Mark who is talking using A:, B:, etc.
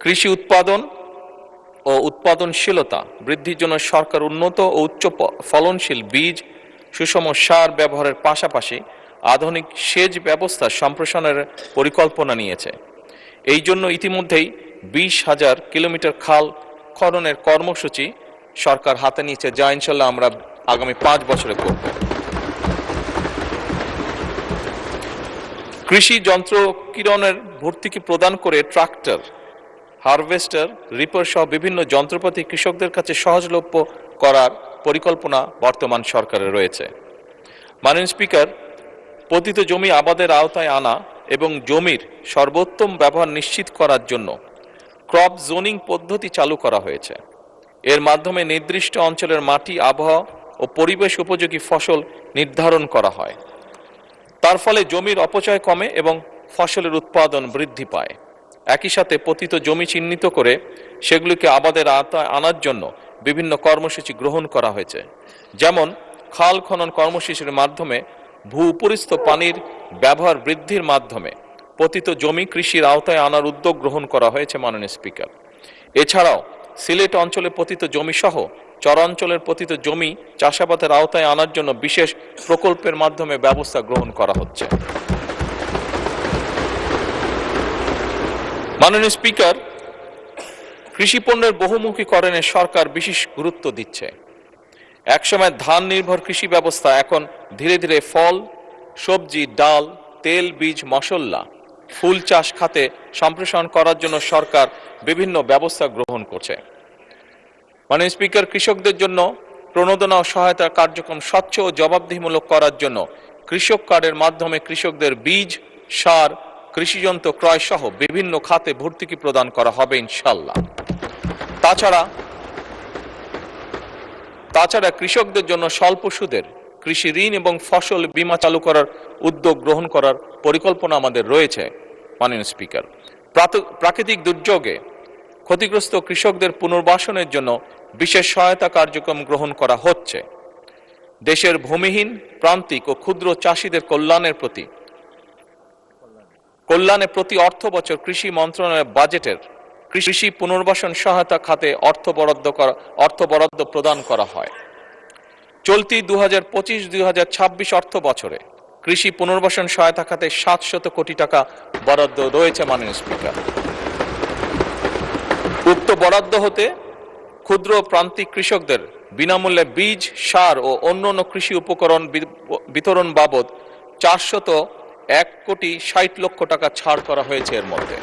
A: কৃষি উৎপাদন ও উৎপাদনশীলতা বৃদ্ধির জন্য সরকার উন্নত ও উচ্চ ফলনশীল বীজ, সুষম সার ব্যবহারের পাশাপাশি আধুনিক সেচ ব্যবস্থা সম্প্রসারণের পরিকল্পনা নিয়েছে। এই জন্য ইতিমধ্যেই 20,000 কিলোমিটার খাল খননের কর্মসূচি সরকার হাতে নিয়েছে, যা ইনশাল্লাহ আমরা আগামী 5 বছরে করব। কৃষি যন্ত্র কিরণের ভর্তুকি প্রদান করে ট্রাক্টর, হারভেস্টার, রিপার সহ বিভিন্ন যন্ত্রপাতি কৃষকদের কাছে সহজলভ্য করার পরিকল্পনা বর্তমান সরকারের রয়েছে। মাননীয় স্পিকার, পতিত জমি আবাদের আওতায় আনা এবং জমির সর্বোত্তম ব্যবহার নিশ্চিত করার জন্য ক্রপ জোনিং পদ্ধতি চালু করা হয়েছে। এর মাধ্যমে নির্দিষ্ট অঞ্চলের মাটি, আবহাওয়া ও পরিবেশ উপযোগী ফসল নির্ধারণ করা হয়। তার ফলে জমির অপচয় কমে এবং ফসলের উৎপাদন বৃদ্ধি পায়। একই সাথে পতিত জমি চিহ্নিত করে সেগুলিকে আবাদের আওতায় আনার জন্য বিভিন্ন কর্মসূচি গ্রহণ করা হয়েছে। যেমন খাল খনন কর্মসূচির মাধ্যমে ভূ-উপরিস্থ পানির ব্যবহার বৃদ্ধির মাধ্যমে পতিত জমি কৃষির আওতায় আনার উদ্যোগ গ্রহণ করা হয়েছে। মাননীয় স্পিকার, এছাড়াও সিলেট অঞ্চলে পতিত জমি সহ চরাঞ্চলের পতিত জমি চাষাবাদের আওতায় আনার জন্য বিশেষ প্রকল্পের মাধ্যমে ব্যবস্থা গ্রহণ করা হচ্ছে। মাননীয় স্পিকার, কৃষি পণ্যের বহুমুখীকরণে সরকার বিশেষ গুরুত্ব দিচ্ছে। একসময় ধান নির্ভর কৃষি ব্যবস্থা এখন ধীরে ধীরে ফল, সবজি, ডাল, তেল, বীজ, মশলা, ফুল চাষ খাতে সম্প্রসারণ করার জন্য সরকার বিভিন্ন ব্যবস্থা গ্রহণ করছে। মাননীয় স্পিকার, কৃষকদের জন্য প্রণোদনা ও সহায়তা কার্যক্রম স্বচ্ছ ও জবাবদিহিমূলক করার জন্য কৃষক কার্ডের মাধ্যমে কৃষকদের বীজ, সার, কৃষিযন্ত্র ক্রয় সহ বিভিন্ন খাতে ভর্তুকি প্রদান করা হবে ইনশাল্লাহ। তাছাড়া কৃষকদের জন্য স্বল্প সুদের কৃষি ঋণ এবং ফসল বীমা চালু করার উদ্যোগ গ্রহণ করার পরিকল্পনা আমাদের রয়েছে। মাননীয় স্পিকার, প্রাকৃতিক দুর্যোগে ক্ষতিগ্রস্ত কৃষকদের পুনর্বাসনের জন্য বিশেষ সহায়তা কার্যক্রম গ্রহণ করা হচ্ছে। দেশের ভূমিহীন, প্রান্তিক ও ক্ষুদ্র চাষীদের কল্যাণে প্রতি অর্থ বছর কৃষি মন্ত্রণালয়ের বাজেটের কৃষি পুনর্বাসন সহায়তা খাতে অর্থ বরাদ্দ প্রদান করা হয়। চলতি 2025-2026 অর্থ বছরে কৃষি পুনর্বাসন সহায়তা খাতে 700 কোটি টাকা বরাদ্দ রয়েছে। মাননীয় স্পিকার, উক্ত বরাদ্দ হতে ক্ষুদ্র প্রান্তিক কৃষকদের বিনামূল্যে বীজ, সার ও অন্যান্য কৃষি উপকরণ বিতরণ বাবদ 401 কোটি 60 লক্ষ টাকা ছাড় করা হয়েছে এর মধ্যে।